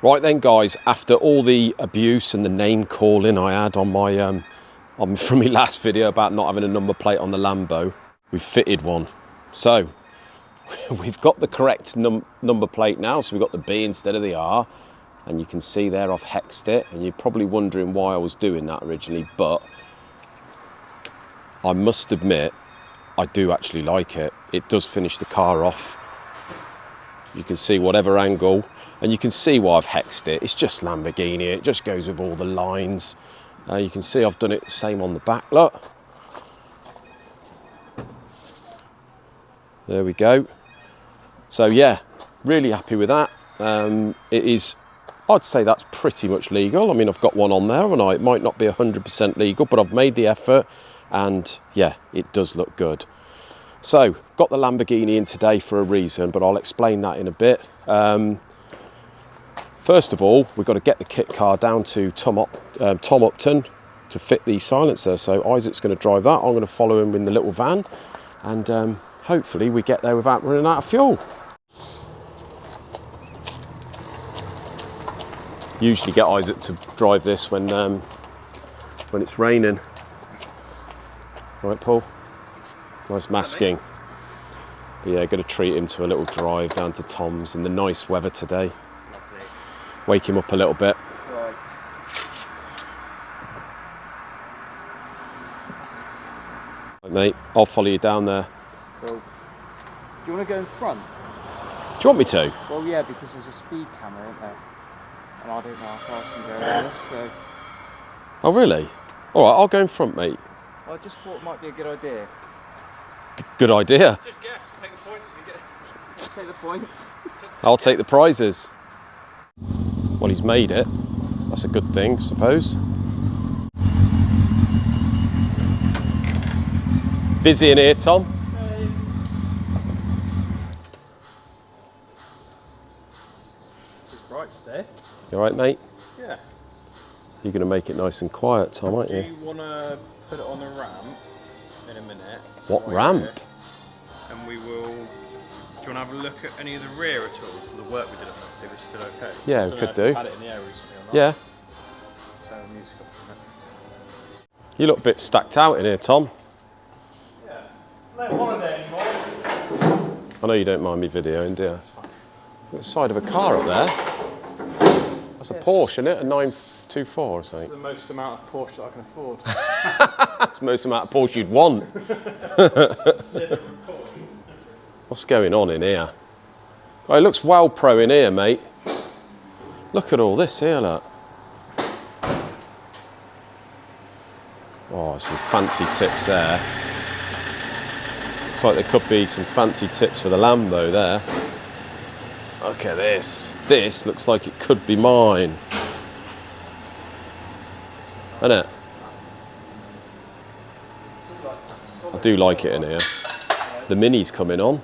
Right then, guys, after all the abuse and the name calling I had on my from my last video about not having a number plate on the Lambo, we've fitted one. So we've got the correct number plate now, so we've got the B instead of the R, and you can see there I've hexed it, and you're probably wondering why I was doing that originally, but I must admit I do actually like it. It does finish the car off. You can see whatever angle, and you can see why I've hexed it. It's just Lamborghini, it just goes with all the lines. You can see I've done it the same on the back, look. There we go. So yeah, really happy with that. It is, I'd say that's pretty much legal. I mean, I've got one on there, and it might not be 100% legal, but I've made the effort, and yeah, it does look good. So, got the Lamborghini in today for a reason, but I'll explain that in a bit. First of all, we've got to get the kit car down to Tom Upton to fit the silencer. So Isaac's going to drive that. I'm going to follow him in the little van, and hopefully we get there without running out of fuel. Usually get Isaac to drive this when it's raining. Right, Paul? Nice masking. But yeah, going to treat him to a little drive down to Tom's in the nice weather today. Lovely. Wake him up a little bit. Right. Right, mate, I'll follow you down there. Cool. Do you want to go in front? Do you want me to? Well, yeah, because there's a speed camera, isn't there? And I don't know how fast I can go on this, so... Oh, really? All right, I'll go in front, mate. I just thought it might be a good idea. Good idea. Just guess, take the points and you get... Take the points. I'll take the prizes. Well, he's made it. That's a good thing, I suppose. Busy in here, Tom? Hey. It's bright today. You all right, mate? Yeah. You're going to make it nice and quiet, Tom, aren't Do you? you want to put it on a ramp in a minute? What Right ramp? here, and we will... Do you want to have a look at any of the rear at all? The work we did on that, see if it's still okay? Yeah, we Don't could know if do. you've had it in the air recently or not. Yeah. Turn the music up for You look a bit stacked out in here, Tom. a minute. Yeah. No holiday anymore. I know you don't mind me videoing, do you? That's fine. Got the side of a car up there. That's a Yes. Porsche, isn't it? A 924 or It's something. the most amount of Porsche that I can afford. That's the most amount of Porsche you'd want. What's going on in here? Oh, it looks well pro in here, mate. Look at all this here, look. Oh, some fancy tips there. Looks like there could be some fancy tips for the Lambo there. Look at this. This looks like it could be mine. Isn't it? I do like it in here. The Mini's coming on.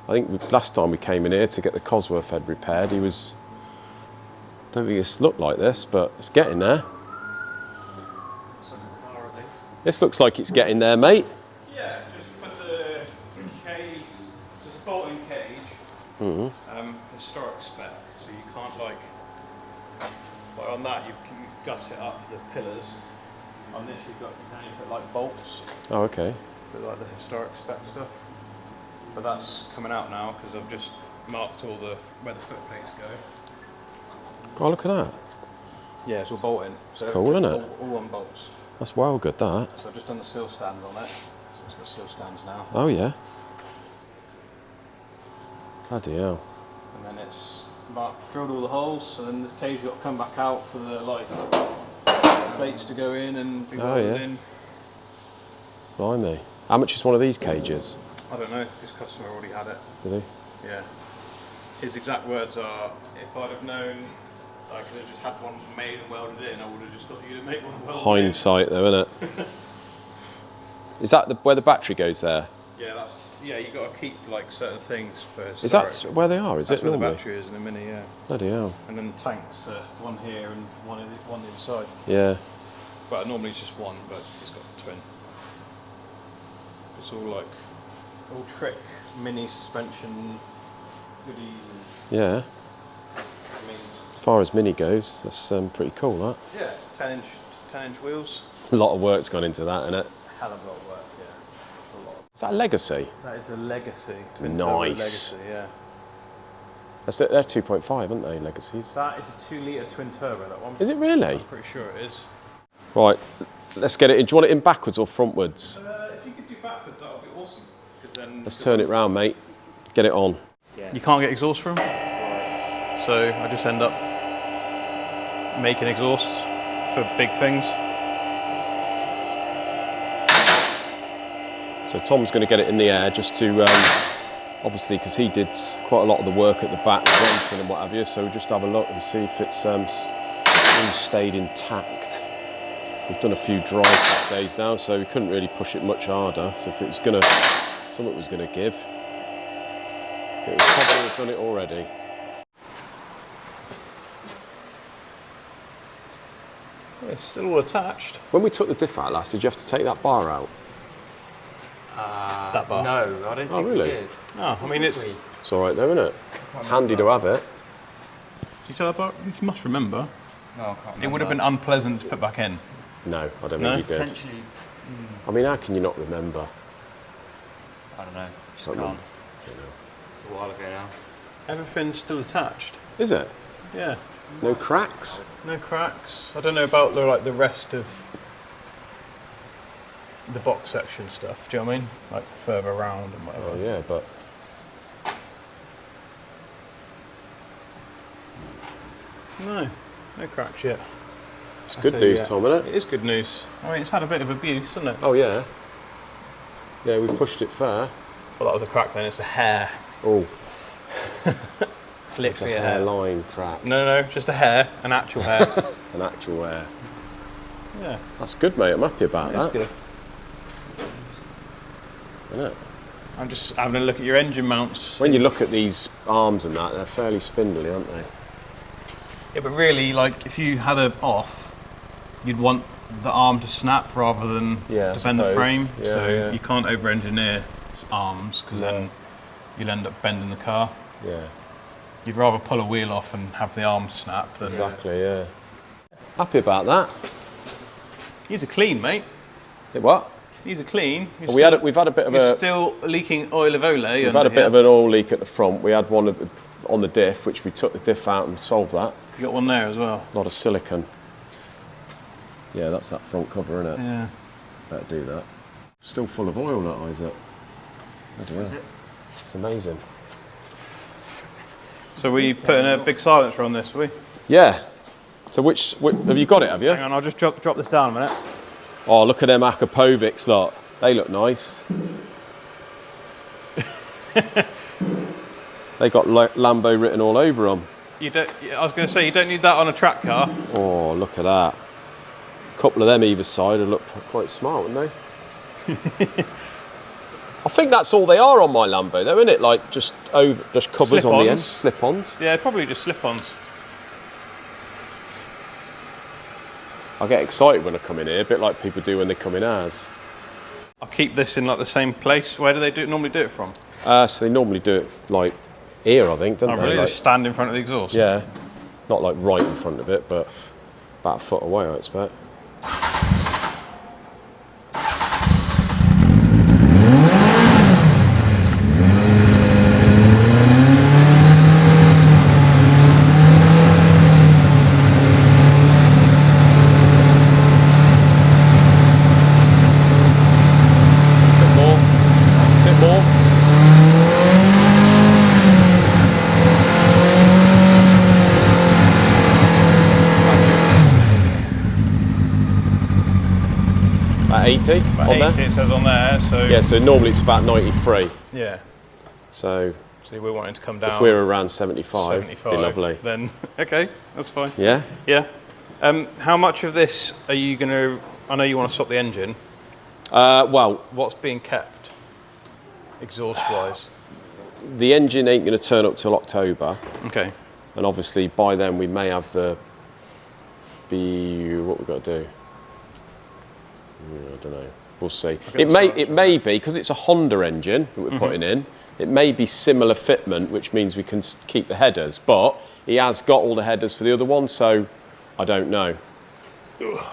I think last time we came in here to get the Cosworth head repaired, he was... don't think it's looked like this, but it's getting there. Looks like a car at least. This looks like it's getting there, mate. Yeah, just put the cage, there's a bolting cage, historic spec, so you can't like on that you can gut it up the pillars. On this you can only put like bolts Oh, okay. for like the historic spec stuff. But that's coming out now because I've just marked all the where the foot plates go. Oh, look at that. Yeah, it's all bolting. So cool, isn't it? All on bolts. That's well good, that. So I've just done the sill stand on it. So it's got sill stands now. Oh, yeah. Bloody hell. And then it's drilled all the holes, so then the cage got to come back out for the like plates to go in and be welded in. Blimey. How much is one of these cages? I don't know, this customer already had it. Did he? Yeah. His exact words are, if I'd have known I could have just had one made and welded in, I would have just got you to make one and weld it in. Hindsight, though, isn't it? Is that where the battery goes there? Yeah, you got to keep like certain things for historic. Is that where they are? Is That's it where normally? the battery is in a Mini, yeah. Bloody hell. And then the tanks, one here and one inside. Yeah. But normally it's just one, but he's got the twin. It's all like all trick Mini suspension goodies and Yeah. I mean far as Mini goes, that's pretty cool, that. Yeah, 10-inch wheels. A lot of work's gone into that, isn't it? Hell of a lot of work, yeah. A lot. Is that a Legacy? That is a Legacy. Twin Nice. turbo Legacy, yeah. They're 2.5, aren't they, Legacies? That is a 2-litre twin turbo, that one. Is it really? I'm pretty sure it is. Right, let's get it in. Do you want it in backwards or frontwards? If you could do backwards, that would be awesome. 'Cause then Let's turn it round, mate. Get it on. you can't get exhaust from. So I just end up making exhausts for big things. So Tom's going to get it in the air just to, obviously, because he did quite a lot of the work at the back, racing and what have you. So we'll just have a look and see if it's all stayed intact. We've done a few dry tap days now, so we couldn't really push it much harder. So if it was going to, something was going to give, it would probably have done it already. It's still all attached. When we took the diff out last, did you have to take that bar out? That bar? No, I don't think really? we did. Oh, I mean, it's... It's all right though, isn't it? Handy to have it. Did you tell that bar? You must remember. No, I can't remember. It would have been unpleasant to put back in. No, I don't No? think you did. Potentially, I mean, how can you not remember? I don't know. Just Can't can't. remember. You know. It's a while ago now. Everything's still attached. Is it? Yeah. No cracks? No cracks. I don't know about the rest of the box section stuff. Do you know what I mean? Like further around and whatever. Oh yeah, but No cracks yet. it's good news, yeah. Tom, isn't It it? is good news. I mean, it's had a bit of abuse, hasn't it? Oh yeah. Yeah, we pushed it fair. Well, that was a crack then. It's a hair. Oh, It's it's a literally a hair. hairline crack. No, just a hair. An actual hair. An actual hair. Yeah. That's good, mate. I'm happy about That's that. good. Isn't it? I'm just having a look at your engine mounts. When you look at these arms and that, they're fairly spindly, aren't they? Yeah, but really, like, if you had it off, you'd want the arm to snap rather than Yeah, I defend the suppose. frame. Yeah, so yeah. you can't over-engineer arms because then you'll end up bending the car. Yeah, You'd rather pull a wheel off and have the arm snap than... exactly. Yeah. Happy about that. These are clean, mate. What? These are clean. We've had a bit of You're a. still leaking oil of Olay. We've had a bit of an oil leak at the front. We had one on the diff, which we took the diff out and solved that. You got one there as well. A lot of silicone. Yeah, that's that front cover, isn't it? Yeah. Better do that. Still full of oil, that Isaac. Bloody hell. Is it? It's amazing. So we putting a big silencer on this, are we? Yeah. So which have you got it? Have you? Hang on, I'll just drop this down a minute. Oh, look at them Akapovics, lot. They look nice. They got Lambo written all over them. You don't. I was going to say you don't need that on a track car. Oh, look at that. A couple of them either side would look quite smart, wouldn't they? I think that's all they are on my Lambo, though, isn't it? Like just covers on the end, slip-ons. Yeah, probably just slip-ons. I get excited when I come in here, a bit like people do when they come in ours. I'll keep this in like the same place. Where do they normally do it from? So they normally do it like here, I think, don't Oh, they? really? Like, Just stand in front of the exhaust? yeah, not like right in front of it, but about a foot away, I expect. About 80 About on 80 there. it says on there, so... Yeah, so normally it's about 93. Yeah. So So we're wanting to come down... if we're around 75, 75, it'd be lovely. then... Okay, that's fine. Yeah? Yeah. How much of this are you going to... I know you want to swap the engine. Well, What's being kept, exhaust-wise? the engine ain't going to turn up till October. Okay. And obviously by then we may have what we've got to do. I don't know. We'll see. It may be because it's a Honda engine that we're putting in. It may be similar fitment, which means we can keep the headers. But he has got all the headers for the other one, so I don't know. Ugh.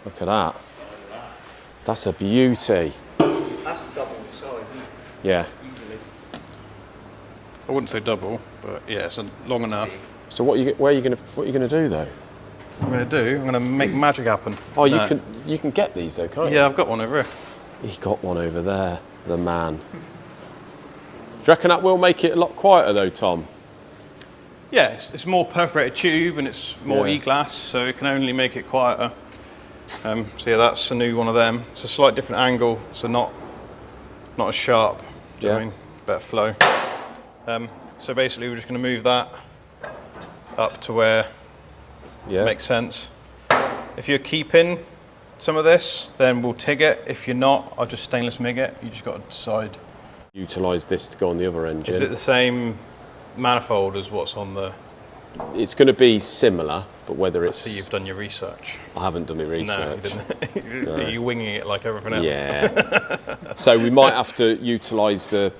Look at that. That's a beauty. That's double the size, isn't it? Yeah. Easily. I wouldn't say double, but yeah, it's long enough. So what are you gonna do though? What I'm gonna make magic happen. Oh, you can get these though, can't you? Yeah, I've got one over here. He got one over there, the man. Do you reckon that will make it a lot quieter though, Tom? Yeah, it's more perforated tube and it's more Yeah. e-glass, so it can only make it quieter. So yeah, that's a new one of them. It's a slight different angle, so not as sharp. Do you know what I mean? Better flow. So basically, we're just going to move that up to where it makes sense. If you're keeping some of this, then we'll TIG it. If you're not, I'll just stainless MIG it. You just got to decide. Utilise this to go on the other engine. Is it the same manifold as what's on the... It's going to be similar, but whether it's... So you've done your research. I haven't done my research. No, you didn't. No. You're winging it like everything else. Yeah. So we might have to utilise the...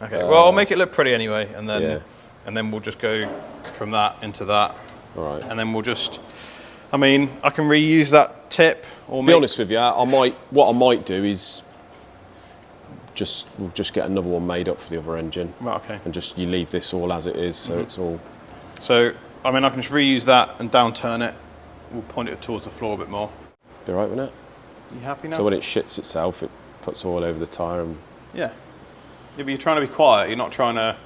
Okay, well, I'll make it look pretty anyway, and then we'll just go from that into that. All right. And then we'll just... I mean, I can reuse that tip. Or be honest with you, what I might do is we'll just get another one made up for the other engine. Right, okay. And just you leave this all as it is, so it's all... So, I mean, I can just reuse that and downturn it. We'll point it towards the floor a bit more. Be right with it? You happy now? So when it shits itself, it puts all over the tyre and... Yeah, but you're trying to be quiet, you're not trying to...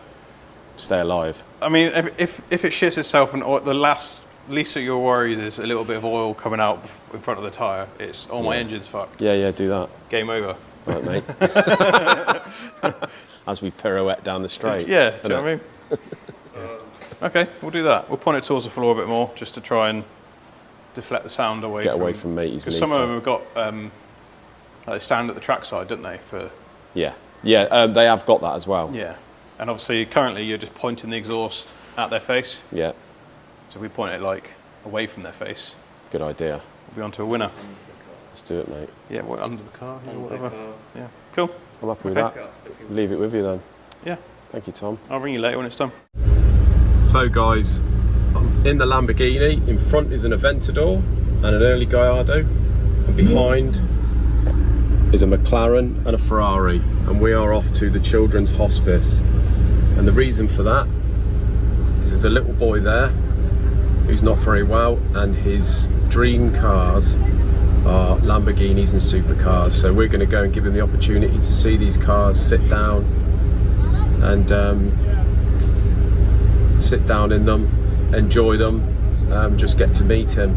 Stay alive. I mean, if it shits itself and least of your worries is a little bit of oil coming out in front of the tyre, it's, my engine's fucked. Yeah, do that. Game over. Right, mate. As we pirouette down the straight. Yeah, do you know what I mean? Okay, we'll do that. We'll point it towards the floor a bit more, just to try and deflect the sound away. Get away from matey's meter. Because some of them have got, they stand at the trackside, don't they? Yeah, they have got that as well. Yeah, and obviously currently you're just pointing the exhaust at their face. Yeah. So if we point it like away from their face. Good idea. We'll be on to a winner. Let's do it, mate. Yeah, under the car, whatever. Yeah, cool. I'm happy with that. Leave it with you then. Yeah. Thank you, Tom. I'll ring you later when it's done. So guys, I'm in the Lamborghini. In front is an Aventador and an early Gallardo, and behind is a McLaren and a Ferrari, and we are off to the children's hospice. And the reason for that is there's a little boy there who's not very well, and his dream cars are Lamborghinis and supercars. So we're going to go and give him the opportunity to see these cars, sit down and sit down in them, enjoy them, just get to meet him.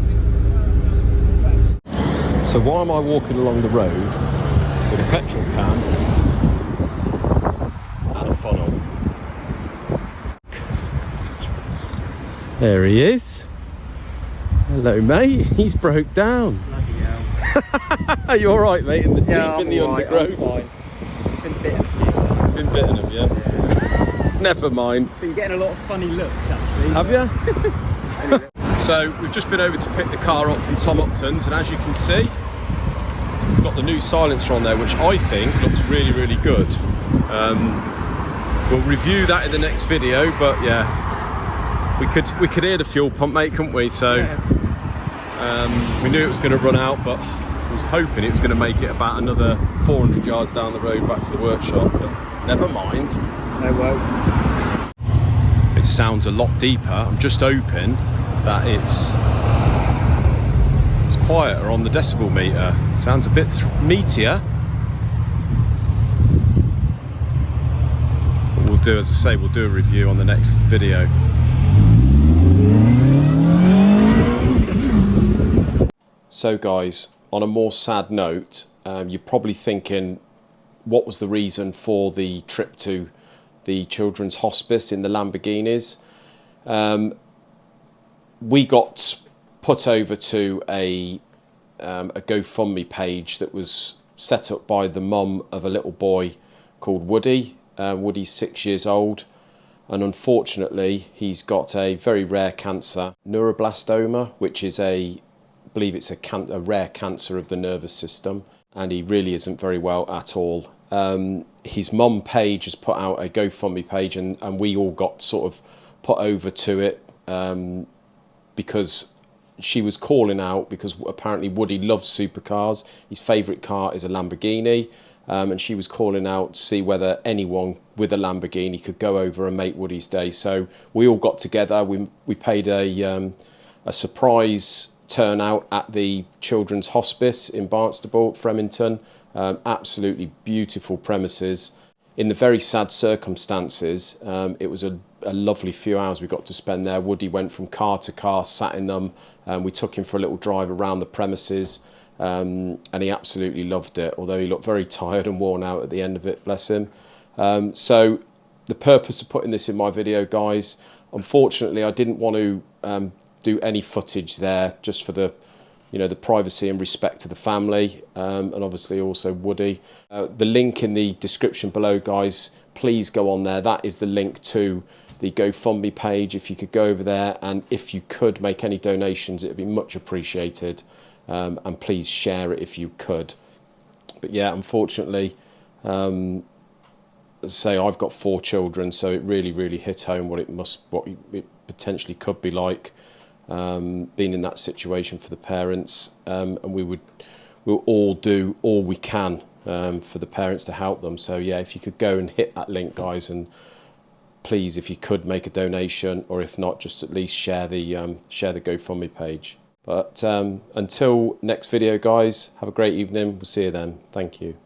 So why am I walking along the road with a petrol can and a funnel? There he is. Hello, mate. He's broke down. Bloody hell. Are you all right, mate? Deep in the right, undergrowth. Been bitten a few times. Been bitten, have you? Yeah. Never mind. Been getting a lot of funny looks, actually. Have you? So we've just been over to pick the car up from Tom Upton's, and as you can see, it's got the new silencer on there, which I think looks really, really good. We'll review that in the next video, but yeah. We could hear the fuel pump, mate, couldn't we? So we knew it was going to run out, but I was hoping it was going to make it about another 400 yards down the road back to the workshop, but never mind. No, well. It sounds a lot deeper. I'm just hoping that it's quieter on the decibel meter. Sounds a bit meatier. But we'll do, as I say, we'll do a review on the next video. So guys, on a more sad note, you're probably thinking, what was the reason for the trip to the children's hospice in the Lamborghinis? We got put over to a GoFundMe page that was set up by the mum of a little boy called Woody. Woody's 6 years old, and unfortunately he's got a very rare cancer, neuroblastoma, which is I believe it's a rare cancer of the nervous system, and he really isn't very well at all. his mum Paige has put out a GoFundMe page, and we all got sort of put over to it because she was calling out, because apparently Woody loves supercars. His favourite car is a Lamborghini, and she was calling out to see whether anyone with a Lamborghini could go over and make Woody's day. So we all got together. We paid a surprise turnout at the children's hospice in Barnstaple, Fremington. Absolutely beautiful premises. In the very sad circumstances, it was a lovely few hours we got to spend there. Woody went from car to car, sat in them, and we took him for a little drive around the premises, and he absolutely loved it, although he looked very tired and worn out at the end of it, bless him. So the purpose of putting this in my video, guys, unfortunately I didn't want to do any footage there, just for the the privacy and respect to the family, and obviously also Woody. The link in the description below, guys, please go on there. That is the link to the GoFundMe page. If you could go over there, and if you could make any donations, it would be much appreciated, and please share it if you could. But yeah, unfortunately, as I say, I've got 4 children, so it really hit home what it potentially could be like, being in that situation for the parents, and we'll all do all we can for the parents to help them. So yeah, if you could go and hit that link, guys, and please, if you could, make a donation, or if not, just at least share the GoFundMe page. But until next video, guys, have a great evening. We'll see you then. Thank you.